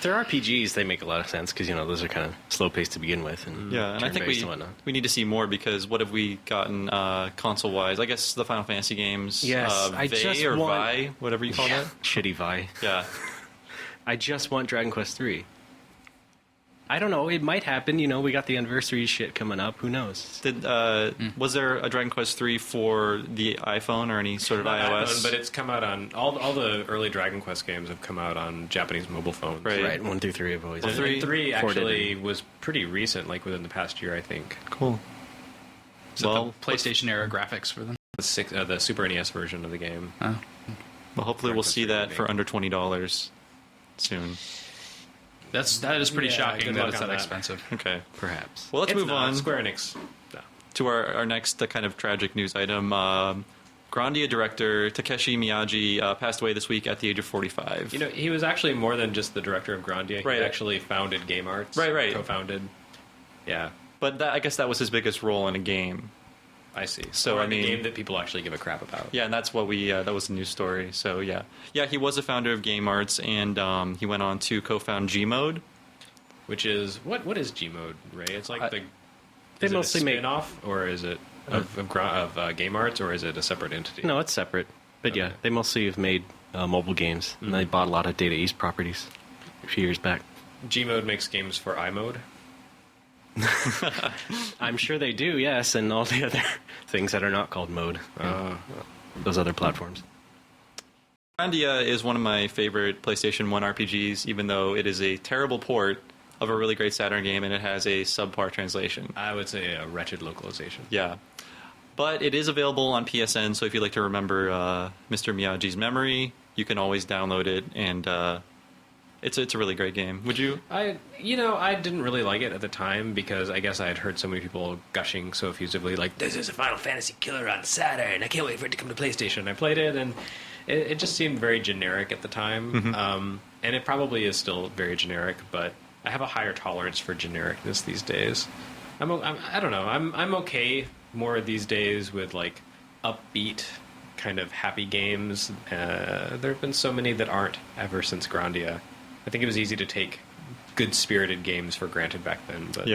they're RPGs, they make a lot of sense because, those are kind of slow-paced to begin with. And and I think we need to see more because what have we gotten console-wise? I guess the Final Fantasy games. Yes, Vi, whatever you call that. Shitty Vi. Yeah. I just want Dragon Quest 3. I don't know. It might happen. We got the anniversary shit coming up. Who knows? Was there a Dragon Quest 3 for the iPhone or any sort of iOS? iPhone, but it's come out on all the early Dragon Quest games have come out on Japanese mobile phones. Right. 1 through 3 have always. Well, 3 actually was pretty recent, like within the past year, I think. Cool. So the PlayStation era graphics for them. The Super NES version of the game. Oh. Well, hopefully we'll see that for under $20 soon. That is pretty shocking good that luck it's on that that. expensive. Okay, perhaps. Well, let's move on. Square Enix. No. To our next kind of tragic news item. Grandia director Takeshi Miyagi passed away this week at the age of 45. He was actually more than just the director of Grandia. He Right. actually founded Game Arts. Right. Co-founded. Yeah. But I guess that was his biggest role in a game. I see. So, a game that people actually give a crap about. Yeah, and that's what that was the news story. So, yeah, he was a founder of Game Arts, and he went on to co-found Gmode. Which is, what is Gmode, Ray? It's like they is mostly it a make spin-off, or is it of Game Arts, or is it a separate entity? No, it's separate. But yeah, they mostly have made mobile games, and they bought a lot of Data East properties a few years back. Gmode makes games for iMode. I'm sure they do, yes, and all the other things that are not called mode. Those other platforms. Grandia is one of my favorite PlayStation 1 RPGs, even though it is a terrible port of a really great Saturn game, and it has a subpar translation. I would say a wretched localization. Yeah. But it is available on PSN, so if you'd like to remember Mr. Miyagi's memory, you can always download it, and it's a really great game. Would you? I didn't really like it at the time because I guess I had heard so many people gushing so effusively, like, this is a Final Fantasy killer on Saturn, I can't wait for it to come to PlayStation. I played it, and it just seemed very generic at the time, and it probably is still very generic, but I have a higher tolerance for genericness these days. I don't know. I'm okay more these days with like upbeat kind of happy games. There have been so many that aren't ever since Grandia. I think it was easy to take good-spirited games for granted back then, but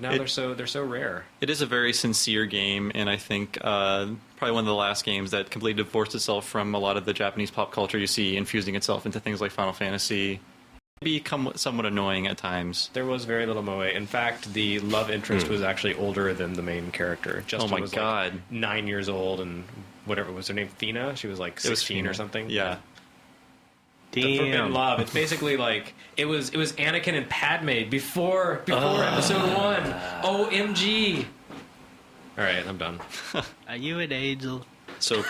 now they're so rare. It is a very sincere game, and I think probably one of the last games that completely divorced itself from a lot of the Japanese pop culture you see infusing itself into things like Final Fantasy. Become somewhat annoying at times. There was very little moe. In fact, the love interest was actually older than the main character. Justin was God. Like 9 years old, and whatever was her name, Fina. She was like 16 or something. Yeah. The Forbidden Love. It's basically like it was Anakin and Padme before episode 1. OMG. All right, I'm done. Are you an angel? So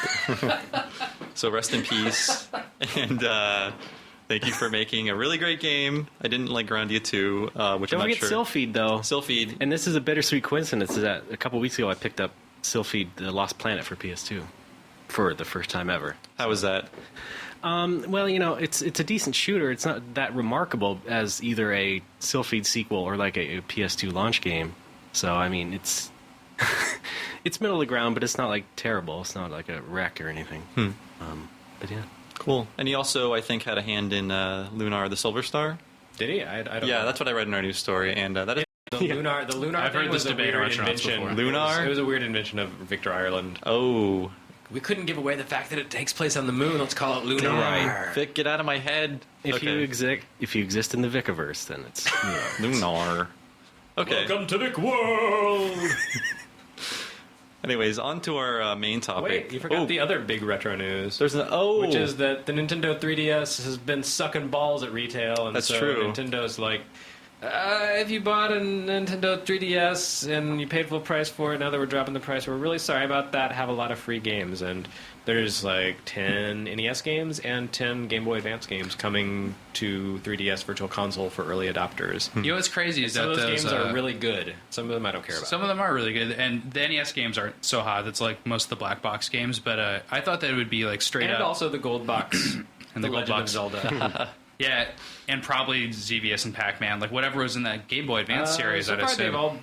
rest in peace, and thank you for making a really great game. I didn't like Grandia 2, which Don't I'm not forget sure. Sylpheed, though. Sylpheed. And this is a bittersweet coincidence that a couple weeks ago I picked up Sylpheed, The Lost Planet for PS2 for the first time ever. How was that? Well, it's a decent shooter. It's not that remarkable as either a Sylpheed sequel or like a PS2 launch game. So, I mean, it's it's middle of the ground, but it's not like terrible. It's not like a wreck or anything. But yeah. Cool. And he also, I think, had a hand in Lunar the Silver Star. Did he? I don't know. Yeah, that's what I read in our news story, and that is... The Lunar I've thing heard was this a debate weird on restaurants invention. before. Lunar? It was a weird invention of Victor Ireland. Oh. We couldn't give away the fact that it takes place on the moon. Let's call it Lunar. Right. Vic, get out of my head. If you exist in the Vicaverse, then it's Lunar. Okay. Welcome to Vic World! Anyways, on to our main topic. Wait, you forgot the other big retro news. There's which is that the Nintendo 3DS has been sucking balls at retail, and That's so true. Nintendo's like, if you bought a Nintendo 3DS and you paid full price for it, now that we're dropping the price, we're really sorry about that. Have a lot of free games, and there's like 10 NES games and 10 Game Boy Advance games coming to 3DS Virtual Console for early adopters. You know what's crazy is Some that of those games are really. really good. Some of them I don't care about. Some of them are really good, and the NES games aren't so hot. It's like most of the black box games, but I thought that it would be like straight and up. also the gold box. And the the gold Legend box. of Zelda. Yeah, and probably ZVS and Pac-Man, like whatever was in that Game Boy Advance series. So I'd far assume. they've all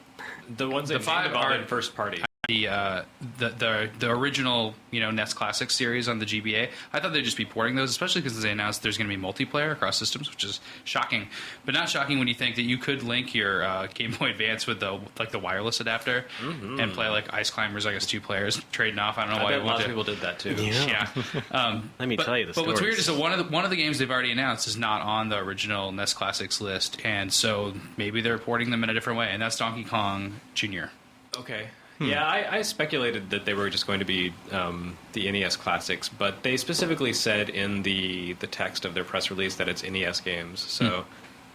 the ones The they've five named have all are- been first party. the original NES Classic series on the GBA. I thought they'd just be porting those, especially because they announced there's going to be multiplayer across systems, which is shocking, but not shocking when you think that you could link your Game Boy Advance with the wireless adapter and play like Ice Climbers. I guess 2 players trading off. I don't know why bet a lot of people did that too. Yeah. Let me tell you the But what's stories. weird is that one of the games they've already announced is not on the original NES Classics list, and so maybe they're porting them in a different way, and that's Donkey Kong Jr. Okay. Yeah, I speculated that they were just going to be the NES classics, but they specifically said in the text of their press release that it's NES games. So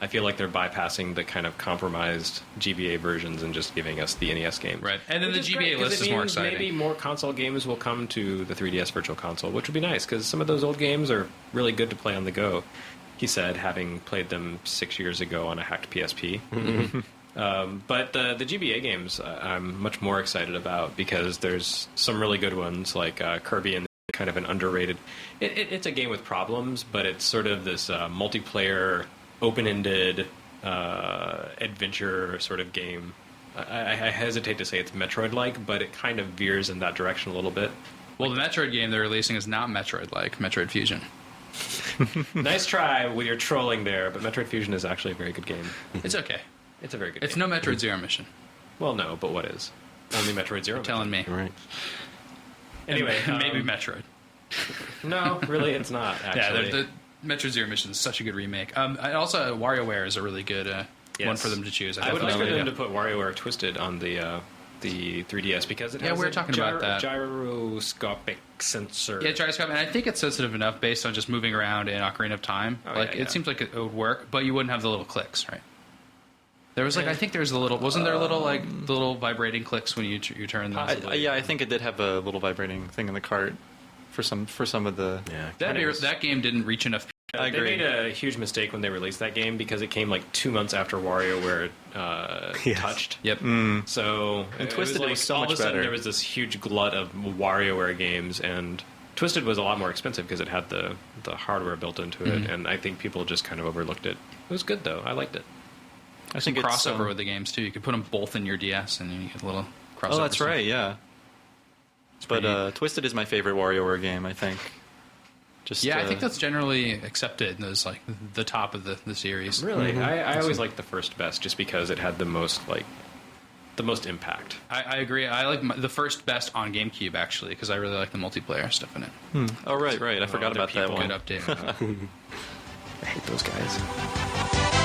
I feel like they're bypassing the kind of compromised GBA versions and just giving us the NES games. Right. And then Which the is great, GBA 'cause list it is more means exciting. Maybe more console games will come to the 3DS Virtual Console, which would be nice because some of those old games are really good to play on the go. He said, having played them 6 years ago on a hacked PSP. But the GBA games I'm much more excited about because there's some really good ones like Kirby and kind of an underrated. It's a game with problems, but it's sort of this multiplayer, open-ended adventure sort of game. I hesitate to say it's Metroid-like, but it kind of veers in that direction a little bit. Well, the Metroid game they're releasing is not Metroid-like, Metroid Fusion. Nice try with your trolling there, but Metroid Fusion is actually a very good game. It's okay. It's a very good It's game. no Metroid Zero Mission. Well, no, but what is? Only Metroid Zero. You're telling me. Right. Anyway, Maybe Metroid. No, really, it's not, Yeah, actually. the Metroid Zero Mission is such a good remake. I also, WarioWare is a really good one Yes. for them to choose. I would like for definitely- them to put WarioWare Twisted on the 3DS because it has we were a talking about that. gyroscopic sensor. Yeah, gyroscope, and I think it's sensitive enough based on just moving around in Ocarina of Time. Oh, like yeah. it seems like it would work, but you wouldn't have the little clicks, right? There was I think there was a little. Wasn't there a little the little vibrating clicks when you turn those? I think it did have a little vibrating thing in the cart for some of the. Yeah. That game didn't reach enough. I They agree. made a huge mistake when they released that game because it came like 2 months after WarioWare Yes. touched. Yep. So And Twisted was so all much of a sudden better. there was this huge glut of WarioWare games, and Twisted was a lot more expensive because it had the hardware built into it, and I think people just kind of overlooked it. It was good though. I liked it. I Some think it's crossover with the games too. You could put them both in your DS, and you get a little crossover. Oh, that's stuff. right. Yeah. But pretty- Twisted is my favorite WarioWare game. I think. Just Yeah, I think that's generally accepted as like the top of the series. Really, I always liked the first best just because it had the most impact. I agree. I like the first best on GameCube actually because I really like the multiplayer stuff in it. Oh right. I forgot other about that people one. Good update. I hate those guys.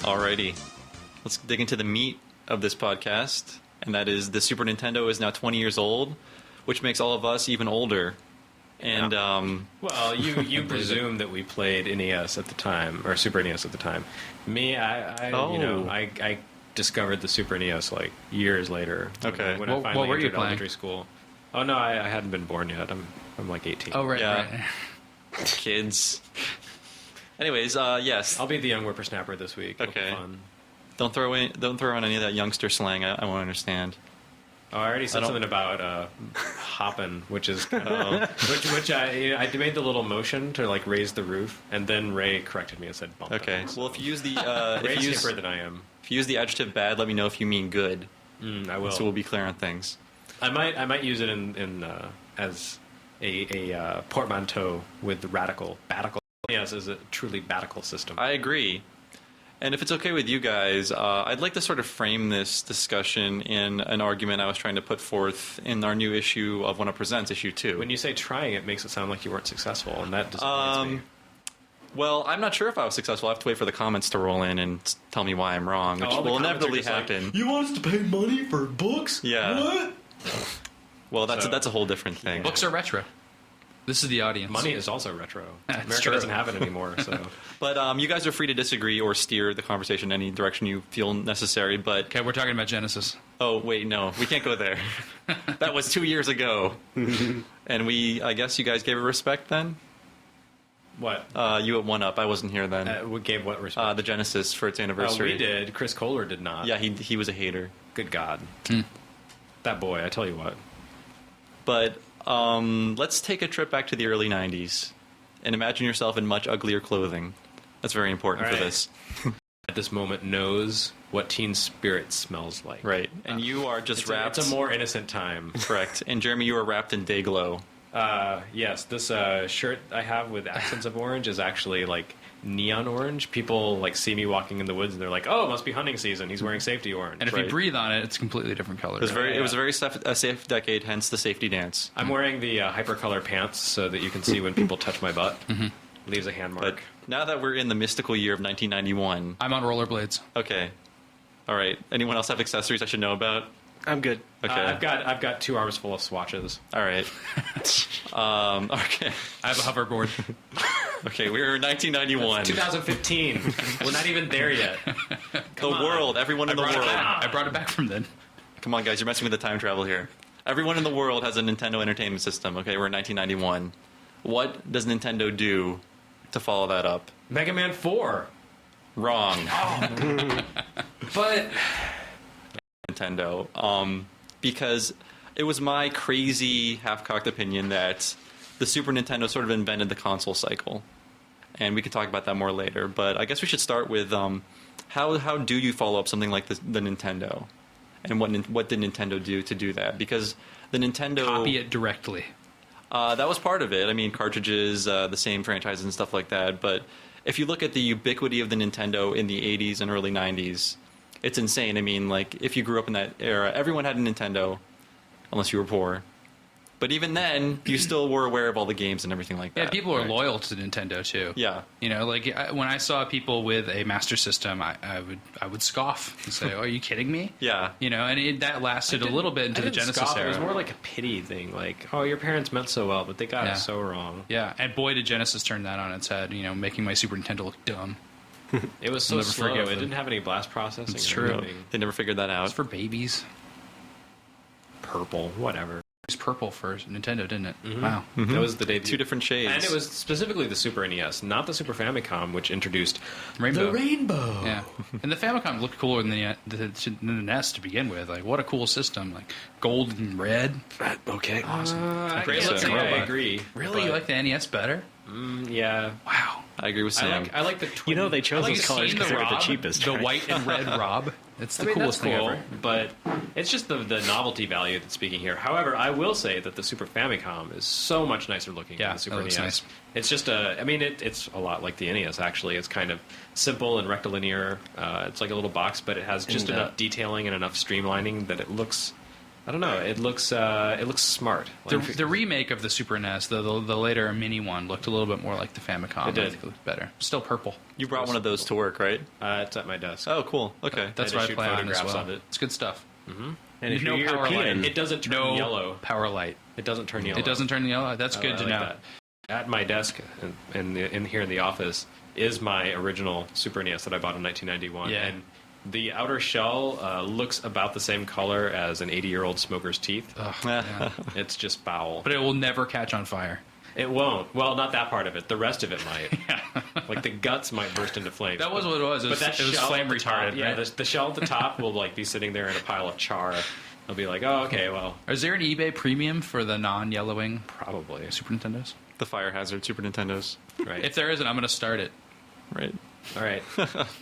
Alrighty, let's dig into the meat of this podcast, and that is the Super Nintendo is now 20 years old, which makes all of us even older. And Well, you presume that we played NES at the time or Super NES at the time. Me, I discovered the Super NES like years later. Okay. when What- I finally what were you entered playing? elementary school. Oh no, I hadn't been born yet. I'm like 18. Oh right, Yeah. right. kids. Anyways, yes. I'll be the young whippersnapper this week. It'll be Okay. fun. Don't throw on any of that youngster slang. I won't understand. Oh, I already said don't- something about hopping, which is which I made the little motion to like raise the roof, and then Ray corrected me and said bump. Okay. it. Well, if you use the Ray's if you use, hipper than I am. if you use the adjective bad, let me know if you mean good, I will. so we'll be clear on things. I might use it in as a portmanteau with radical. Yes, is a truly batical system. I agree. And if it's okay with you guys, I'd like to sort of frame this discussion in an argument I was trying to put forth in our new issue of When It Presents, issue 2. When you say trying, it makes it sound like you weren't successful, and that disappoints me. Well, I'm not sure if I was successful. I have to wait for the comments to roll in and tell me why I'm wrong, which All the will comments are inevitably just like, happen. you want us to pay money for books? Yeah. What? Well, that's So- that's a whole different thing. Books are retro. This is the audience. Money is also retro. That's America true. doesn't have it anymore, so But you guys are free to disagree or steer the conversation in any direction you feel necessary. But Okay, we're talking about Genesis. oh wait, no, we can't go there. That was 2 years ago, and I guess you guys gave it respect then. What? You at 1UP. I wasn't here then. We gave what respect? The Genesis for its Oh, anniversary. we did. Chris Kohler did not. Yeah, he was a hater. Good God. That boy, I tell you what. But let's take a trip back to the early 90s and imagine yourself in much uglier clothing. That's very important All for right. this. At this moment knows what Teen Spirit smells like. Right. And you are just wrapped. It's a more innocent time. Correct. And Jeremy, you are wrapped in Dayglow. Yes, this shirt I have with accents of orange is actually like neon orange. People like see me walking in the woods and they're like, "Oh, it must be hunting season. He's wearing safety orange." And if Right. you breathe on it, it's a completely different color. It was Yeah. it was a very safe decade, hence the safety dance. I'm wearing the hypercolor pants so that you can see when people touch my butt. Leaves a hand But mark. now that we're in the mystical year of 1991, I'm on rollerblades. okay, all right. Anyone else have accessories I should know about? I'm good. Okay, I've got 2 arms full of swatches. all right. Okay, I have a hoverboard. okay. We're in 1991. 2015. We're not even there yet. The world, everyone in the world. I brought it back from then. Come on, guys, you're messing with the time travel here. Everyone in the world has a Nintendo Entertainment System. Okay, we're in 1991. What does Nintendo do to follow that up? Mega Man 4. Wrong. But Nintendo. Because it was my crazy, half-cocked opinion that the Super Nintendo sort of invented the console cycle. And we can talk about that more later. But I guess we should start with how do you follow up something like the Nintendo? And what did Nintendo do to do that? Because the Nintendo... Copy it directly. that was part of it. I mean, cartridges, the same franchises and stuff like that. But if you look at the ubiquity of the Nintendo in the 80s and early 90s, it's insane. I mean, like, if you grew up in that era, everyone had a Nintendo, unless you were poor. But even then, you still were aware of all the games and everything like that. Yeah, people are right? loyal to Nintendo too. Yeah. You know, like when I saw people with a Master System, I would scoff and say, "Oh, are you kidding me?" Yeah. You know, and that lasted a little bit into the Genesis scoff. era. It was more like a pity thing. Like, oh, your parents meant so well, but they got Yeah. it so wrong. Yeah, and boy, did Genesis turn that on its head. You know, making my Super Nintendo look dumb. It was so I'll never slow. forgive It them. didn't have any blast processing. It's or true. anything. They never figured that out. It's for babies. Purple, whatever. It was purple for Nintendo, didn't it? Wow. That was the debut. Two different shades. And it was specifically the Super NES, not the Super Famicom, which introduced Rainbow. the rainbow. Yeah, and the Famicom looked cooler than the NES to begin with. Like, what a cool system! Like gold and red. Okay. I Great can't say system. I Robot. agree. Really, you like the NES better? Yeah. Wow. I agree with Sam. I like the twin. You know, they chose Like, those colors seen because they were the Rob, cheapest. the right? white and red Rob. It's the I mean, coolest that's cool, thing ever. but it's just the novelty value that's speaking here. However, I will say that the Super Famicom is so much nicer looking Yeah, than the Super that looks NES. nice. It's just it's a lot like the NES, actually. It's kind of simple and rectilinear. It's like a little box, but it has just And, enough detailing and enough streamlining that it looks, I don't know, it looks smart. The remake of the Super NES, the later mini one, looked a little bit more like the Famicom. It did. I think it looked better. Still purple. You brought one of those to work, right? It's at my desk. Oh, cool. Okay. That's I what I shoot play on as photographs well. of it. It's good stuff. And if no you're power European, light. it doesn't turn No yellow. power light. It doesn't turn yellow. It doesn't turn yellow. That's good I to like know. that. At my desk in here in the office is my original Super NES that I bought in 1991. Yeah. And the outer shell looks about the same color as an 80-year-old smoker's teeth. Ugh, yeah. It's just foul. But it will never catch on fire. It won't. Well, not that part of it. The rest of it might. Like the guts might burst into flames. That was what it was. It was, But that it was shell flame at the top, retarded. yeah, right? the shell at the top will like be sitting there in a pile of char. I'll be like, oh, okay, well, Is there an eBay premium for the non-yellowing probably. Super Nintendos? The fire hazard Super Nintendos. Right. If there isn't, I'm going to start it. Right. All right.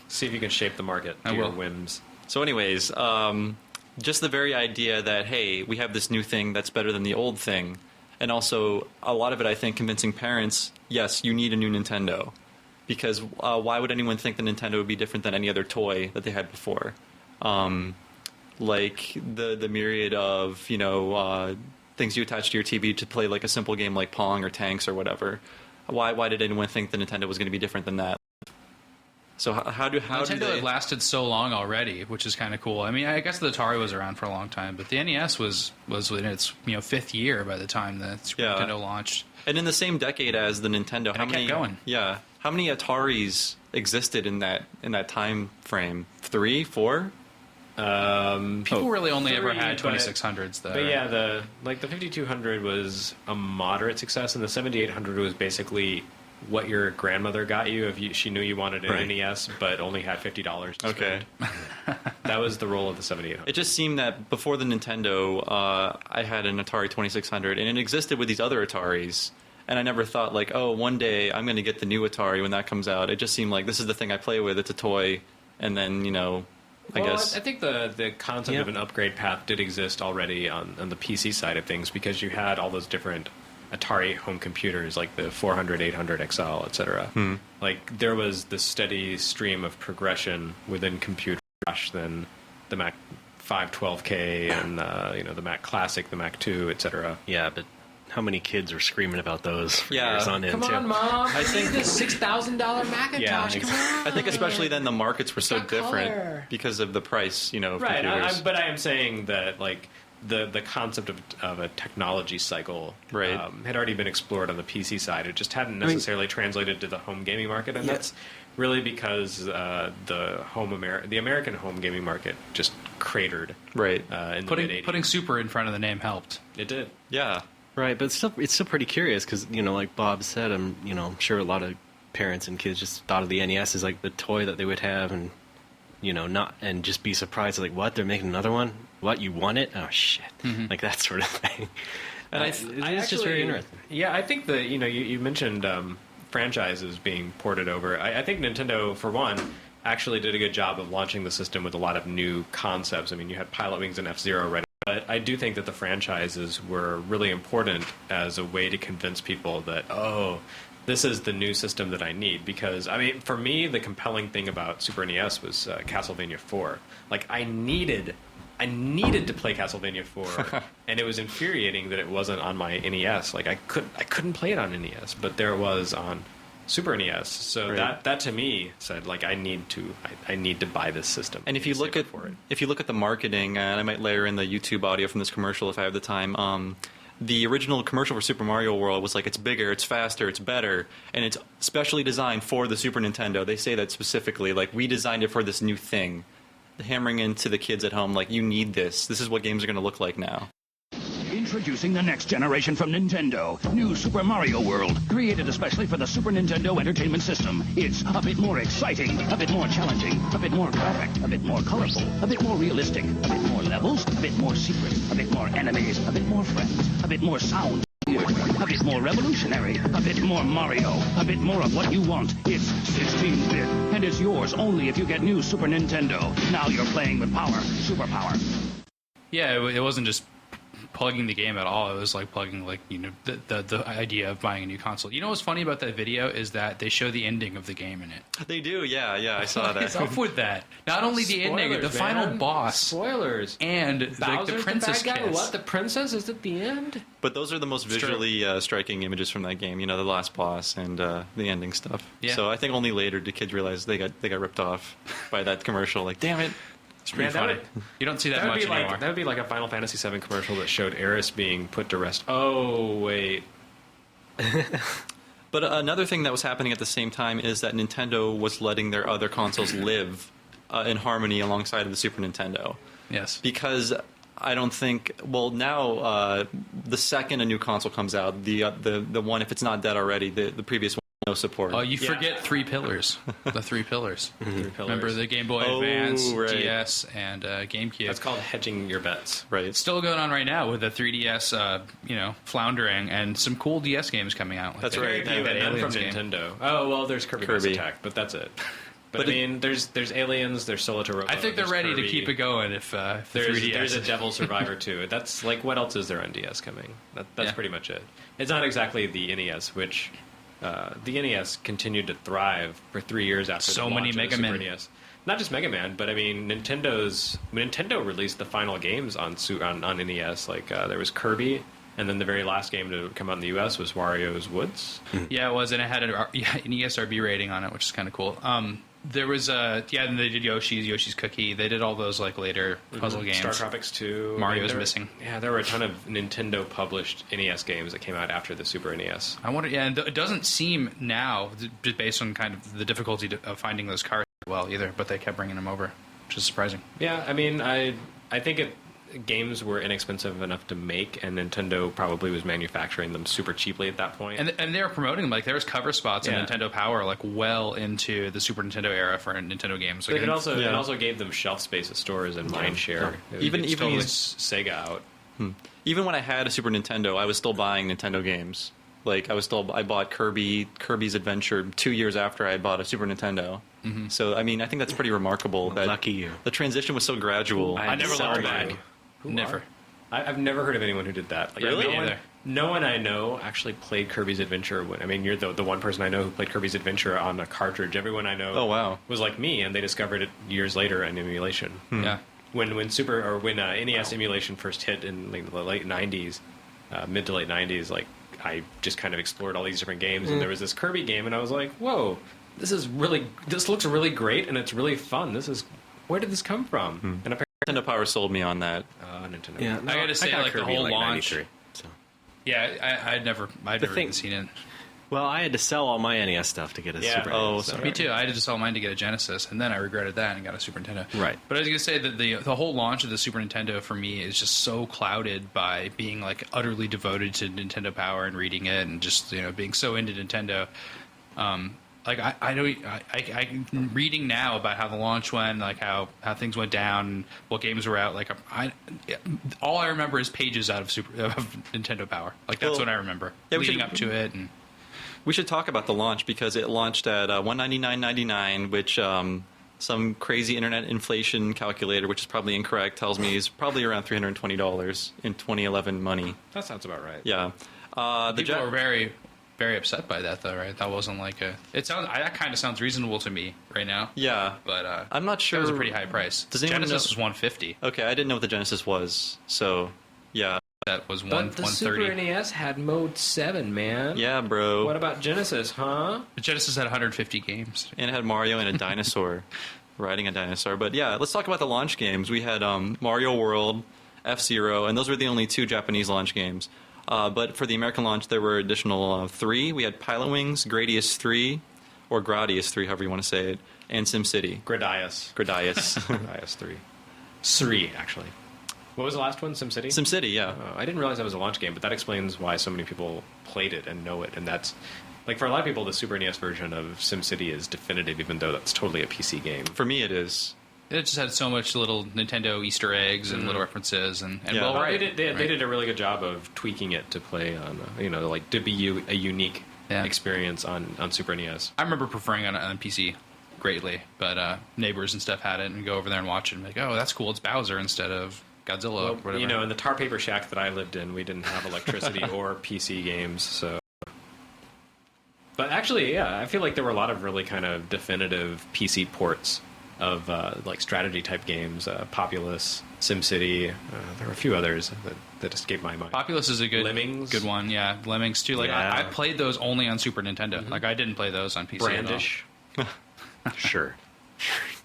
See if you can shape the market to I your will. whims. So anyways, just the very idea that, hey, we have this new thing that's better than the old thing. And also, a lot of it, I think, convincing parents, yes, you need a new Nintendo. Because why would anyone think the Nintendo would be different than any other toy that they had before? Like the myriad of, things you attach to your TV to play like a simple game like Pong or Tanks or whatever. Why did anyone think the Nintendo was going to be different than that? So how do Nintendo they... had lasted so long already, which is kind of cool. I mean, I guess the Atari was around for a long time, but the NES was in its fifth year by the time the Super Yeah. Nintendo launched. And in the same decade as the Nintendo, And it kept going. Yeah, how many Ataris existed in that time frame? 3, 4? People really only ever three, had but- 2600s, though. But yeah, the 5200 was a moderate success, and the 7800 was basically what your grandmother got you if she knew you wanted an Right. NES but only had $50 to Okay. spend. That was the role of the 7800. It just seemed that before the Nintendo, I had an Atari 2600, and it existed with these other Ataris. And I never thought, like, oh, one day I'm going to get the new Atari when that comes out. It just seemed like this is the thing I play with. It's a toy. And then, I guess. I think the concept Yeah. of an upgrade path did exist already on the PC side of things because you had all those different Atari home computers like the 400, 800 XL, etc. Like there was this steady stream of progression within computer than the Mac 512K and the Mac Classic, the Mac 2, etc. Yeah, but how many kids were screaming about those for Yeah. years on end? Come too? on, Mom! I think- need this $6,000 Macintosh. Yeah, Come on! I think especially then the markets were so got different color. because of the price, of Right, computers. but I am saying that like the concept of a technology cycle Right. had already been explored on the PC side. It just hadn't necessarily translated to the home gaming market, and Yeah. that's really because the American home gaming market just cratered. Right. In the mid-80s. Putting Super in front of the name helped. It did. Yeah. Right, but it's still pretty curious because like Bob said, I'm sure a lot of parents and kids just thought of the NES as like the toy that they would have, and not and just be surprised like, what, they're making another one? What, you want it? Oh shit, like that sort of thing. And It's just very interesting. Yeah, I think that you mentioned franchises being ported over. I think Nintendo, for one, actually did a good job of launching the system with a lot of new concepts. I mean, you had Pilot Wings and F-Zero right. But I do think that the franchises were really important as a way to convince people that, oh, this is the new system that I need. Because, I mean, for me, the compelling thing about Super NES was Castlevania 4. Like, I needed to play Castlevania 4, and it was infuriating that it wasn't on my NES. Like, I couldn't play it on NES, but there it was on Super NES. So Right. that to me said, like, I need to buy this system. And if you look at the marketing, and I might layer in the YouTube audio from this commercial if I have the time. The original commercial for Super Mario World was like, it's bigger, it's faster, it's better, and it's specially designed for the Super Nintendo. They say that specifically, like, we designed it for this new thing. Hammering into the kids at home, like, you need this. This is what games are going to look like now. Introducing the next generation from Nintendo. New Super Mario World. Created especially for the Super Nintendo Entertainment System. It's a bit more exciting, a bit more challenging, a bit more graphic, a bit more colorful, a bit more realistic, a bit more levels, a bit more secret, a bit more enemies, a bit more friends, a bit more sound. A bit more revolutionary, a bit more Mario, a bit more of what you want. It's 16-bit, and it's yours only if you get new Super Nintendo. Now you're playing with power, superpower. Yeah, it wasn't just plugging the game at all. It was like plugging the idea of buying a new console. You know what's funny about that video is that they show the ending of the game in it. They do, yeah, I saw What's that. up with that? Not only the ending, the Spoilers, final man. boss, Spoilers. and the Bowser's princess the bad guy? kiss. What? The princess is at the end? But those are the most visually striking images from that game. The last boss and the ending stuff. Yeah. So I think only later did kids realize they got ripped off by that commercial. Like, damn it. It's pretty Man, that funny. You don't see that, That would much be like anymore. that would be like a Final Fantasy VII commercial that showed Eris being put to rest. Oh wait, But another thing that was happening at the same time is that Nintendo was letting their other consoles live in harmony alongside of the Super Nintendo. Yes. Because I don't think, well, now the second a new console comes out, the one, if it's not dead already, the previous one, no support. Oh, you forget 3 pillars. The 3 pillars. Remember the Game Boy Oh, Advance, right. DS, and GameCube. that's called hedging your bets. Right. It's still going on right now with the 3DS, floundering, and some cool DS games coming out. Like That's the- right. Very few, that and none from Aliens game. Nintendo. Oh well, there's Kirby Mass Kirby. Attack, but that's it. But But I mean, there's Aliens, there's Solitaire Robo. I think they're there's ready Kirby. to keep it going if the There's 3DS. a Devil Survivor 2. That's like, what else is there on DS coming? That's Yeah. pretty much it. It's not exactly the NES, which the NES continued to thrive for 3 years after So the many launch of Mega the Super Man. NES. Not just Mega Man, but I mean, Nintendo released the final games on NES. Like there was Kirby, and then the very last game to come out in the US was Wario's Woods. Yeah, it was, and it had an ESRB rating on it, which is kind of cool. There was and they did Yoshi's Cookie. They did all those like later puzzle games. Star Tropics 2. Mario's there- missing. Yeah, there were a ton of Nintendo published NES games that came out after the Super NES. I wonder. Yeah, and it doesn't seem now, just based on kind of the difficulty of finding those cards well either. But they kept bringing them over, which is surprising. Yeah, I mean, I think games were inexpensive enough to make, and Nintendo probably was manufacturing them super cheaply at that point. And they were promoting them, like there was cover spots on Yeah. Nintendo Power like well into the Super Nintendo era for Nintendo games. Like, But it also gave them shelf space at stores and mind share. Even totally these- Sega out. Even when I had a Super Nintendo, I was still buying Nintendo games. Like I bought Kirby's Adventure 2 years after I had bought a Super Nintendo. So I mean, I think that's pretty remarkable. That Lucky you. The transition was so gradual. I never Sorry. looked back. Never. I've never heard of anyone who did that. Like, Really? No one, Either. no one I know actually played Kirby's Adventure. I mean, you're the one person I know who played Kirby's Adventure on a cartridge. Everyone I know Oh, wow. was like me, and they discovered it years later in emulation. Yeah. When NES emulation first hit in like the late 90s, mid to late 90s, like I just kind of explored all these different games, and there was this Kirby game, and I was like, whoa, this looks really great, and it's really fun. Where did this come from? And apparently, Nintendo Power sold me on that. Nintendo. Yeah, I gotta say, got like, the Kirby in, whole launch- 93, so. Yeah, I'd never thing- even seen it. Well, I had to sell all my NES stuff to get a Yeah. Super Oh, NES. so- sorry. Me too. I had to sell mine to get a Genesis, and then I regretted that and got a Super Nintendo. Right. But I was going to say that the whole launch of the Super Nintendo for me is just so clouded by being like utterly devoted to Nintendo Power and reading it, and just being so into Nintendo. Like I'm reading now about how the launch went, like how things went down, and what games were out. Like all I remember is pages out of Nintendo Power. Like that's Well, what I remember yeah, we leading should- up to it. And We should talk about the launch because it launched at $199.99, which some crazy internet inflation calculator, which is probably incorrect, tells me is probably around $320 in 2011 money. That sounds about right. Yeah. people were very, very upset by that, though, right? That wasn't like that kind of sounds reasonable to me right now. Yeah. But I'm not sure. That was a pretty high price. Does anyone Genesis know- was $150. Okay, I didn't know what the Genesis was, so yeah. That was But the Super $130. NES had Mode 7, man. Yeah, bro. What about Genesis, huh? The Genesis had 150 games. And it had Mario and a dinosaur riding a dinosaur. But yeah, let's talk about the launch games. We had Mario World, F-Zero, and those were the only two Japanese launch games. But for the American launch, there were additional three. We had Pilot Wings, Gradius 3, or Gradius 3, however you want to say it, and SimCity. Gradius. Gradius. Gradius 3. 3, actually. What was the last one? SimCity? SimCity, yeah. I didn't realize that was a launch game, but that explains why so many people played it and know it. And that's, like, for a lot of people, the Super NES version of SimCity is definitive, even though that's totally a PC game. For me, it is. It just had so much little Nintendo Easter eggs and little references, and Yeah. well, Well, right. they did a really good job of tweaking it to play on, like to be a unique Yeah. experience on Super NES. I remember preferring it on PC greatly, but neighbors and stuff had it, and go over there and watch it, and be like, oh, that's cool. It's Bowser instead of Godzilla, or whatever. In the tar paper shack that I lived in, we didn't have electricity or PC games, so. But actually, yeah, I feel like there were a lot of really kind of definitive PC ports of like strategy type games, Populous, SimCity. There were a few others that escaped my mind. Populous is a Lemmings. good one. Yeah, Lemmings too. Like Yeah. I played those only on Super Nintendo. Like I didn't play those on PC. Brandish. Sure.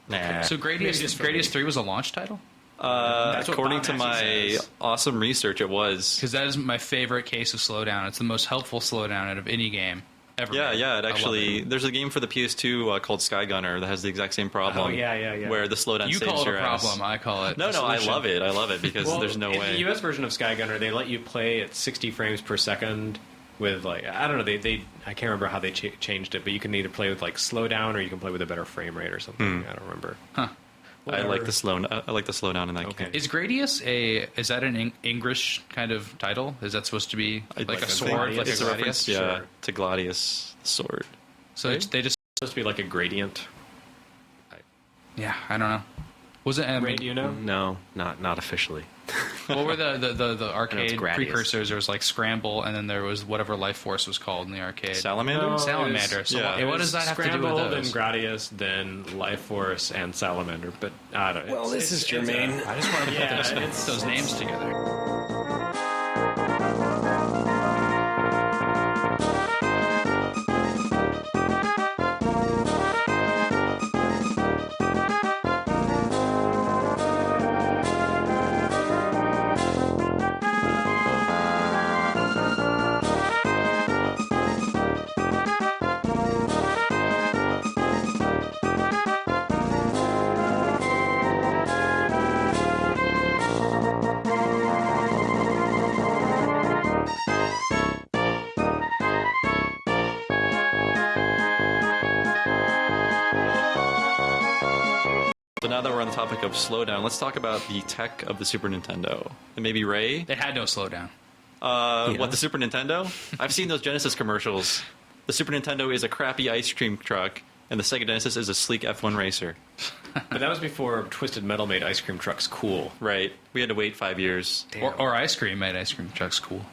Nah. At all. So Gradius just for me. 3 was a launch title? That's what According Bob to Massey my says. awesome research, it was. Because that is my favorite case of slowdown. It's the most helpful slowdown out of any game ever. Yeah, made. yeah. I It love actually, there's a game for the PS2 called Sky Gunner that has the exact same problem. Oh, yeah. Where the slowdown You saves call it your a ass. problem. I call it. No, a no, I solution. love it. I love it because Well, there's no in way. the US version of Sky Gunner, they let you play at 60 frames per second with like I don't know. They I can't remember how they changed it, but you can either play with like slowdown or you can play with a better frame rate or something. I don't remember. Huh. I like the slowdown in that Okay. game. Is Gradius is that an English kind of title? Is that supposed to be like a think sword, like a it's a reference, Gradius? yeah, Sure. to Gladius the sword. So they just It's supposed to be like a gradient. I don't know. Was it? I mean, Right, you know? No, not officially. what were the arcade Gradius. precursors? There was like Scramble, and then there was whatever Life Force was called in the arcade. Salamander? No. Salamander. So Yeah. what does that have to do Scramble, with then those? Gradius, then Life Force, and Salamander. But I don't know. Well, this is germane. I just want to Yeah, put it's- those names together. So now that we're on the topic of slowdown, let's talk about the tech of the Super Nintendo. And maybe Ray? It had no slowdown. What, the Super Nintendo? I've seen those Genesis commercials. The Super Nintendo is a crappy ice cream truck, and the Sega Genesis is a sleek F1 racer. But that was before Twisted Metal made ice cream trucks cool. Right. We had to wait 5 years. Or ice cream made ice cream trucks cool.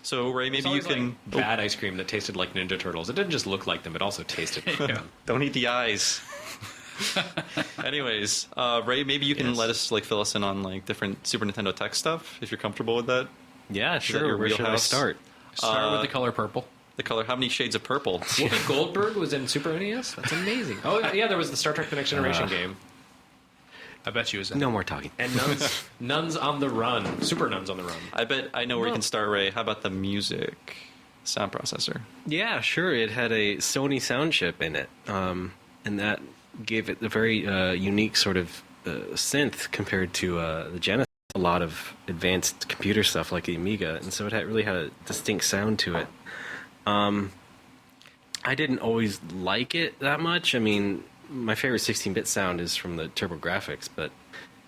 So, Ray, maybe you can... Like bad ice cream that tasted like Ninja Turtles. It didn't just look like them; it also tasted like them. Don't eat the eyes. Anyways, Ray, maybe you can let us fill us in on different Super Nintendo tech stuff if you're comfortable with that. Yeah, that sure. your Where should I wheelhouse? start? Start with the color purple. The color. How many shades of purple? Whoopi Goldberg was in Super NES. That's amazing. Oh yeah, there was the Star Trek: The Next Generation game. I bet you was in. No more talking. And Nuns on the Run. Super Nuns on the Run. I bet I know where you can start, Ray. How about the music sound processor? Yeah, sure. It had a Sony sound chip in it, and that gave it a very unique sort of synth compared to the Genesis. A lot of advanced computer stuff like the Amiga, and so it really had a distinct sound to it. I didn't always like it that much. I mean, my favorite 16-bit sound is from the TurboGrafx, but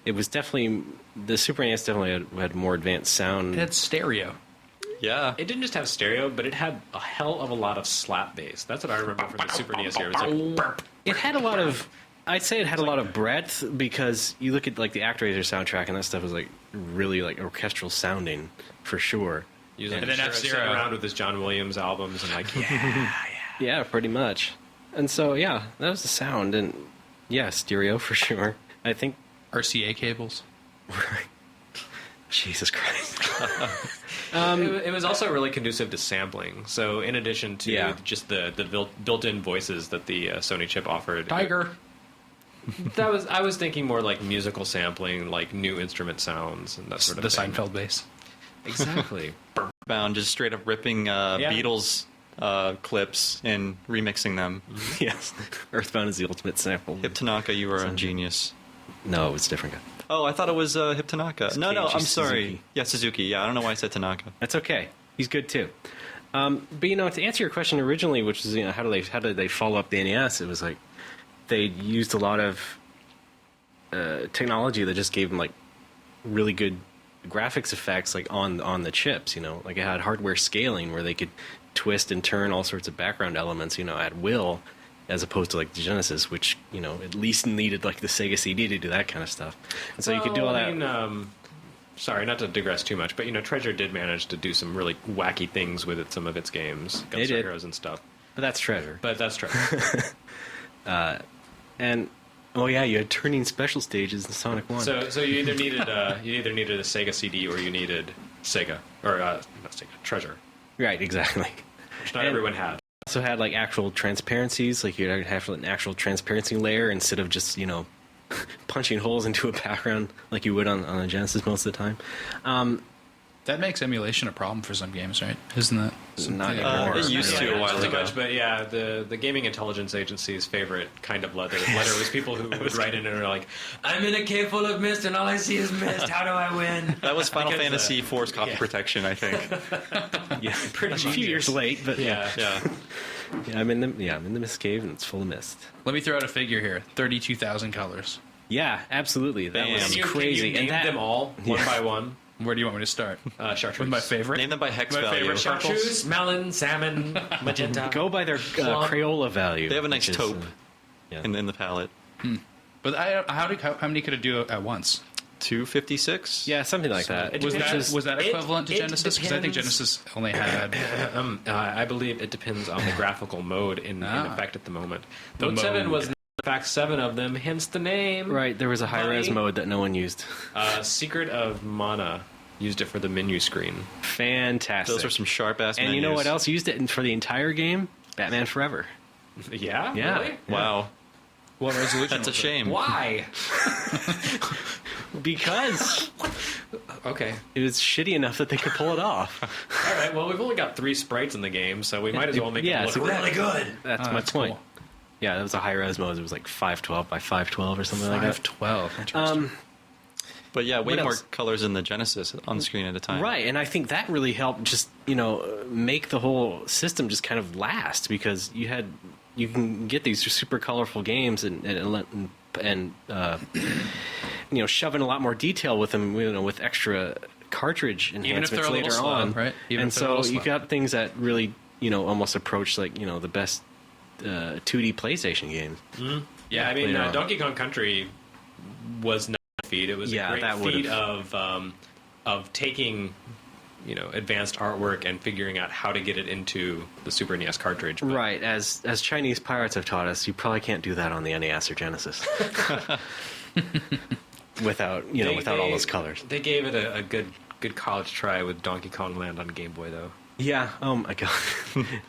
it was definitely the Super NES definitely had more advanced sound. It had stereo. Yeah. It didn't just have stereo, but it had a hell of a lot of slap bass. That's what I remember from the Super NES here. It was like burp. It had a lot of. I'd say it had a lot of breadth because you look at the Actraiser soundtrack and that stuff was really orchestral sounding for sure. Using And then sitting F-Zero. around with his John Williams albums and Yeah, pretty much. And so that was the sound, and stereo for sure. I think. RCA cables. Jesus Christ. it was also really conducive to sampling. So in addition to just the built-in voices that the Sony chip offered, Tiger. I was thinking more like musical sampling, like new instrument sounds and that sort of The thing. Seinfeld bass. Exactly. Bound just straight up ripping Beatles clips and remixing them. Yes. Earthbound is the ultimate sample. Hip Tanaka, you are a genius. No, it was a different guy. Oh, I thought it was Hip Tanaka. It's No, Keiichi I'm sorry. Suzuki. Yeah, Suzuki. Yeah, I don't know why I said Tanaka. That's okay. He's good too. But to answer your question originally, which is how did they follow up the NES? It was like they used a lot of technology that just gave them really good graphics effects on the chips. It had hardware scaling where they could twist and turn all sorts of background elements at will, as opposed to the Genesis, which at least needed the Sega CD to do that kind of stuff. And so you could do all that. Sorry, not to digress too much, but Treasure did manage to do some really wacky things with some of its games, Gunstar did. Heroes and stuff. But that's Treasure. But that's Treasure. And you had turning special stages in Sonic 1. So you either needed a Sega CD or you needed Sega or not Sega Treasure, Right, exactly. which not everyone had. Also had actual transparencies, you'd have an actual transparency layer instead of just punching holes into a background like you would on a Genesis most of the time. That makes emulation a problem for some games, right? Isn't that something? Not anymore. It used to a while Too ago. much, but the Gaming Intelligence Agency's favorite kind of letter was people who would write in and are like, "I'm in a cave full of mist and all I see is mist. How do I win?" That was Final Because, Fantasy IV's copy protection, I think. Yeah, Pretty a few years late, but Yeah. Yeah. I'm in the mist cave and it's full of mist. Let me throw out a figure here: 32,000 colors. Yeah, absolutely. That Damn. was Can you crazy. name them all one by one? Where do you want me to start? Chartreuse. With my favorite. Name them by hex My value. favorite Chartreuse, melon, salmon, magenta. Go by their Plum. Crayola value. They have a nice which is, taupe yeah. in the palette. But how many could it do at once? 256? Yeah, something like that. It Was depends. that equivalent to It Genesis? Because I think depends. Genesis only had I believe it depends on the graphical mode in effect at the moment. Note 7 mode. was in fact 7 of them, hence the name. Right, there was a high-res Buddy. mode that no one used. Secret of Mana used it for the menu screen. Fantastic. Those are some sharp-ass And menus. you know what else used it for the entire game? Batman Forever. Yeah? Yeah. Really? Wow. what resolution? That's a was it? shame. Why? Because Okay. it was shitty enough that they could pull it off. All right. Well, we've only got 3 sprites in the game, so we might as well make Yeah, it look so- really good. That's my That's point. cool. Yeah, that was a high-res mode. It was 512 by 512 or something like that. 512. Interesting. But yeah, way What more else? colors in the Genesis on the screen at a time. Right, and I think that really helped just, make the whole system just kind of last because you can get these super colorful games and and shoving a lot more detail with them, with extra cartridge Even if they're enhancements a little later slow, on, right? Even and if they're a so little you slow. got things that really almost approach like the best 2D PlayStation games. Yeah, I mean, Later on. Donkey Kong Country was not a feat. It was Yeah, a great that feat would've- of taking advanced artwork and figuring out how to get it into the Super NES cartridge. But Right, as Chinese pirates have taught us, you probably can't do that on the NES or Genesis. without all those colors. They gave it a good college try with Donkey Kong Land on Game Boy, though. Yeah, oh my god.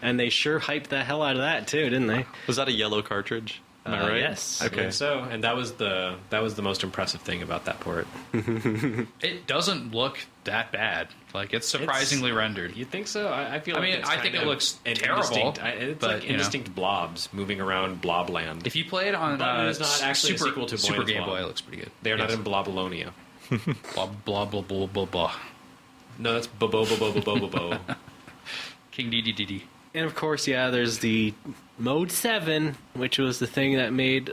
And they sure hyped the hell out of that too, didn't they? Was that a yellow cartridge? Am I right? Yes. I Okay. believe so, and that was the most impressive thing about that port. It doesn't look that bad. Like, it's surprisingly rendered. You think so? I feel. I like mean, it's I think kind it of looks an terrible, It's but, like indistinct blobs moving around Blobland. If you play it on But it is not actually a Super, sequel to Super Boy Game as well. Boy, it looks pretty good. They are not Yes. in Blobalonia. Blah, blah, blah, blah, blah, blah. No, that's bo bo bo bo bo bo bo bo. King DDDD. And of course, yeah, there's the Mode 7, which was the thing that made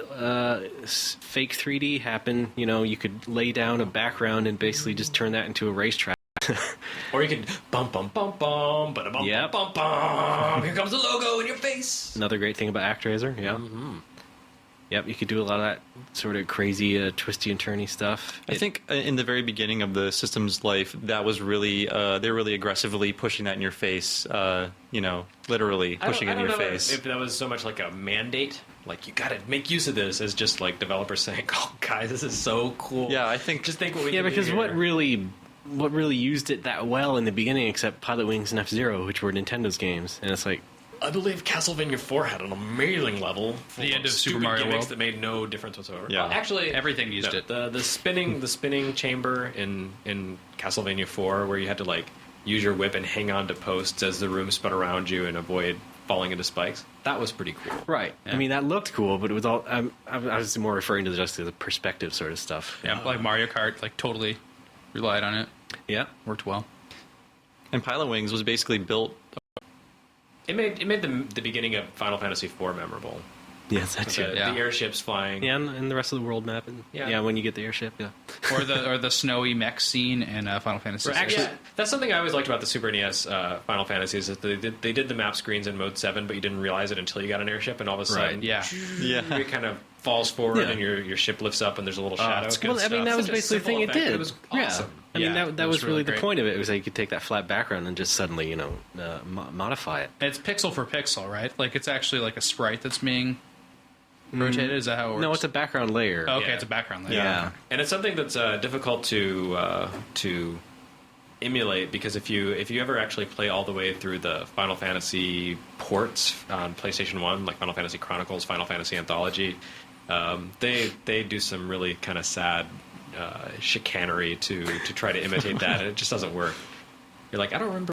fake 3D happen. You could lay down a background and basically just turn that into a racetrack. Or you could bum bum bum bum, but bum Yep. bum bum. Here comes the logo in your face. Another great thing about ActRaiser, yeah. Mm-hmm. Yep, you could do a lot of that sort of crazy, twisty and turny stuff. I think in the very beginning of the system's life, that was really they're really aggressively pushing that in your face. Literally pushing it in your know face. if that was so much like a mandate, like you got to make use of this, as just like developers saying, "Oh, guys, this is so cool." Yeah, I think just think what we Yeah, can do because here. what really used it that well in the beginning, except Pilot Wings and F-Zero, which were Nintendo's games, and it's like, I believe Castlevania 4 had an amazing level. full The end of Super stupid Mario gimmicks World? that made no difference whatsoever. Yeah. Well, actually, Everything used it. The spinning chamber in Castlevania 4, where you had to like use your whip and hang on to posts as the room spun around you and avoid falling into spikes. That was pretty cool. right. I mean, that looked cool, but it was all. I was more referring to just the perspective sort of stuff. Yeah, like Mario Kart, like totally relied on it. Yeah. Worked well. and Pilot Wings was basically built. It made the beginning of Final Fantasy 4 memorable. Yes, that's The, it. Yeah. the airships flying. Yeah, and the rest of the world map. And, Yeah. yeah, when you get the airship, yeah. Or the snowy mech scene in Final Fantasy Right, VI. actually, that's something I always liked about the Super NES Final Fantasy is that they did the map screens in Mode 7, but you didn't realize it until you got an airship, and all of a sudden, Right, yeah. Yeah. it kind of falls forward, Yeah. and your ship lifts up, and there's a little shadow. it's good Well, I mean, that was Such a basically the thing simple it effect, did. It was awesome. I mean, Yeah, that was really really the great. point of it. It was like you could take that flat background and just suddenly, modify it. It's pixel for pixel, right? Like, it's actually like a sprite that's being rotated. Is that how it works? No, it's a background layer. Okay, Yeah. it's a background layer. Yeah. And it's something that's difficult to emulate, because if you ever actually play all the way through the Final Fantasy ports on PlayStation 1, like Final Fantasy Chronicles, Final Fantasy Anthology, they do some really kind of sad chicanery to try to imitate that, and it just doesn't work. You're like, I don't remember